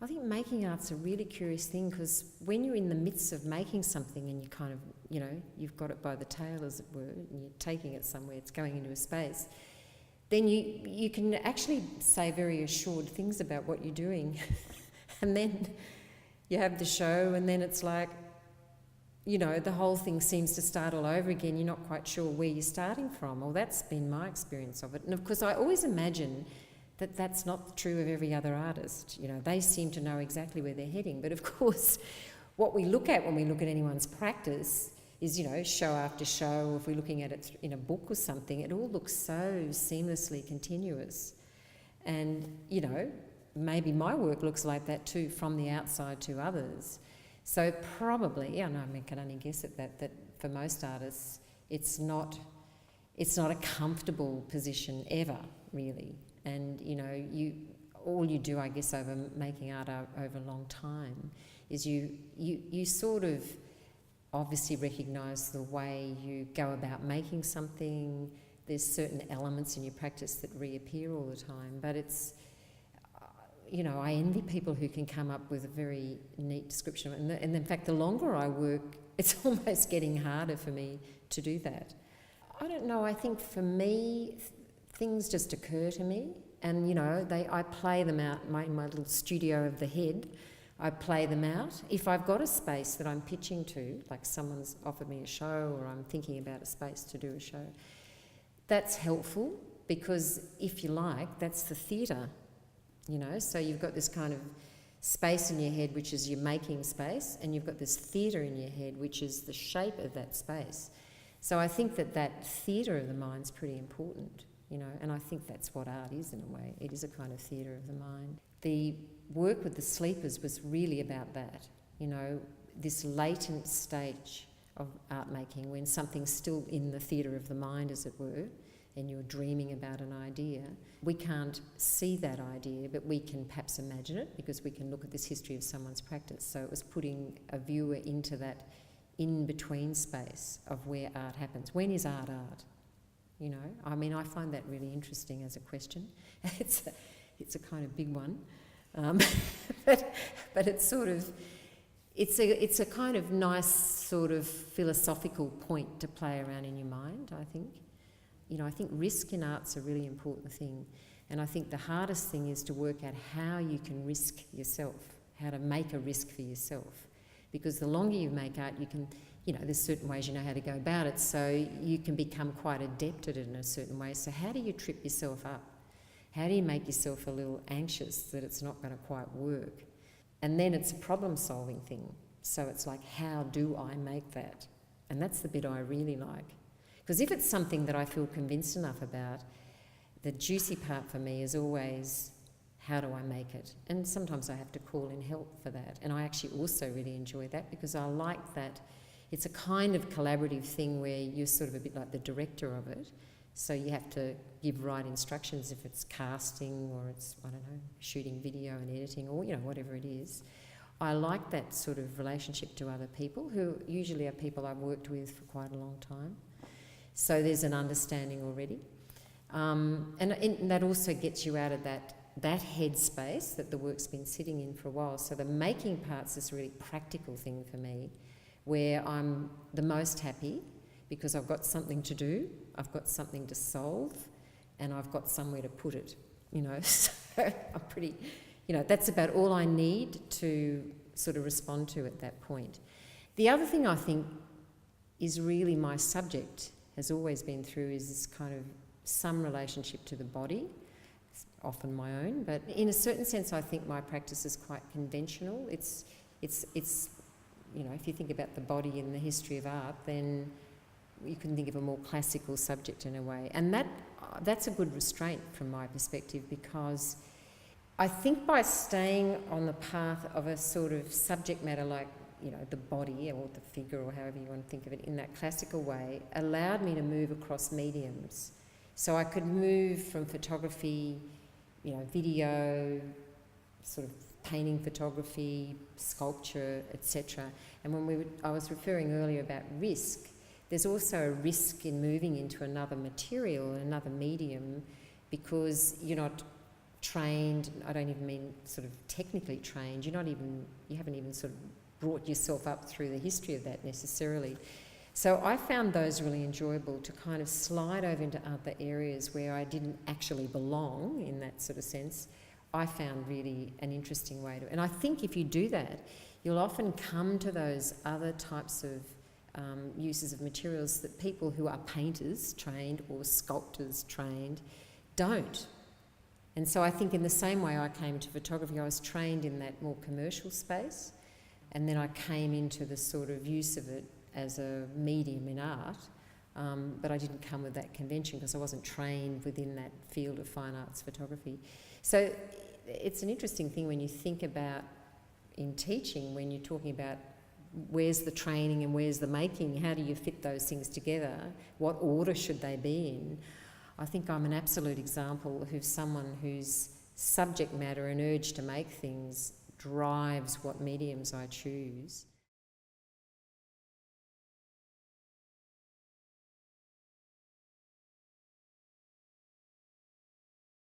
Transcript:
I think making art's a really curious thing, because when you're in the midst of making something and you kind of, you know, you've got it by the tail, as it were, and you're taking it somewhere, it's going into a space, then you can actually say very assured things about what you're doing. And then you have the show, and then it's like, you know, the whole thing seems to start all over again. You're not quite sure where you're starting from. Well, that's been my experience of it. And of course, I always imagine that that's not true of every other artist. You know, they seem to know exactly where they're heading. But of course, what we look at when we look at anyone's practice is, you know, show after show, or if we're looking at it in a book or something, it all looks so seamlessly continuous. And, you know, maybe my work looks like that too, from the outside to others. So probably, I know I can only guess at that for most artists, it's not a comfortable position ever, really. And, you know, all you do, I guess, over making art over a long time is you sort of obviously recognise the way you go about making something. There's certain elements in your practice that reappear all the time, but it's, you know, I envy people who can come up with a very neat description. And in fact, the longer I work, it's almost getting harder for me to do that. I don't know, I think for me, things just occur to me, and, you know, I play them out in my little studio of the head. I play them out. If I've got a space that I'm pitching to, like someone's offered me a show, or I'm thinking about a space to do a show, that's helpful, because if you like, that's the theatre, you know. So you've got this kind of space in your head, which is your making space, and you've got this theatre in your head, which is the shape of that space. So I think that theatre of the mind's pretty important, you know, and I think that's what art is in a way. It is a kind of theatre of the mind. The work with the sleepers was really about that, you know, this latent stage of art making when something's still in the theatre of the mind, as it were, and you're dreaming about an idea. We can't see that idea, but we can perhaps imagine it, because we can look at this history of someone's practice. So it was putting a viewer into that in-between space of where art happens. When is art art? You know, I mean, I find that really interesting as a question. It's a kind of big one, but it's sort of, it's a kind of nice sort of philosophical point to play around in your mind, I think. You know, I think risk in art's a really important thing, and I think the hardest thing is to work out how you can risk yourself, how to make a risk for yourself. Because the longer you make art, you can, you know, there's certain ways you know how to go about it, so you can become quite adept at it in a certain way. So how do you trip yourself up? How do you make yourself a little anxious that it's not going to quite work? And then it's a problem-solving thing. So it's like, how do I make that? And that's the bit I really like. Because if it's something that I feel convinced enough about, the juicy part for me is always, how do I make it? And sometimes I have to call in help for that. And I actually also really enjoy that, because I like that it's a kind of collaborative thing where you're sort of a bit like the director of it. So you have to give right instructions if it's casting, or it's, I don't know, shooting video and editing, or, you know, whatever it is. I like that sort of relationship to other people, who usually are people I've worked with for quite a long time. So there's an understanding already. And that also gets you out of that headspace that the work's been sitting in for a while. So the making part's this really practical thing for me, where I'm the most happy, because I've got something to do, I've got something to solve, and I've got somewhere to put it, you know. So I'm pretty, you know, that's about all I need to sort of respond to at that point. The other thing I think is really my subject has always been through is this kind of some relationship to the body, often my own, but in a certain sense I think my practice is quite conventional. It's you know, if you think about the body in the history of art, then you can think of a more classical subject in a way. And that's a good restraint from my perspective, because I think by staying on the path of a sort of subject matter like, you know, the body or the figure, or however you want to think of it, in that classical way, allowed me to move across mediums. So I could move from photography, you know, video, sort of painting photography, sculpture, etc. And when I was referring earlier about risk, there's also a risk in moving into another material, another medium, because you're not trained. I don't even mean sort of technically trained. You haven't even sort of brought yourself up through the history of that necessarily. So I found those really enjoyable, to kind of slide over into other areas where I didn't actually belong in that sort of sense. I found really an interesting way to, and I think if you do that, you'll often come to those other types of uses of materials that people who are painters trained or sculptors trained don't. And so I think in the same way I came to photography, I was trained in that more commercial space, and then I came into the sort of use of it as a medium in art, but I didn't come with that convention because I wasn't trained within that field of fine arts photography. So it's an interesting thing when you think about in teaching, when you're talking about where's the training and where's the making, how do you fit those things together, what order should they be in? I think I'm an absolute example of someone whose subject matter and urge to make things drives what mediums I choose.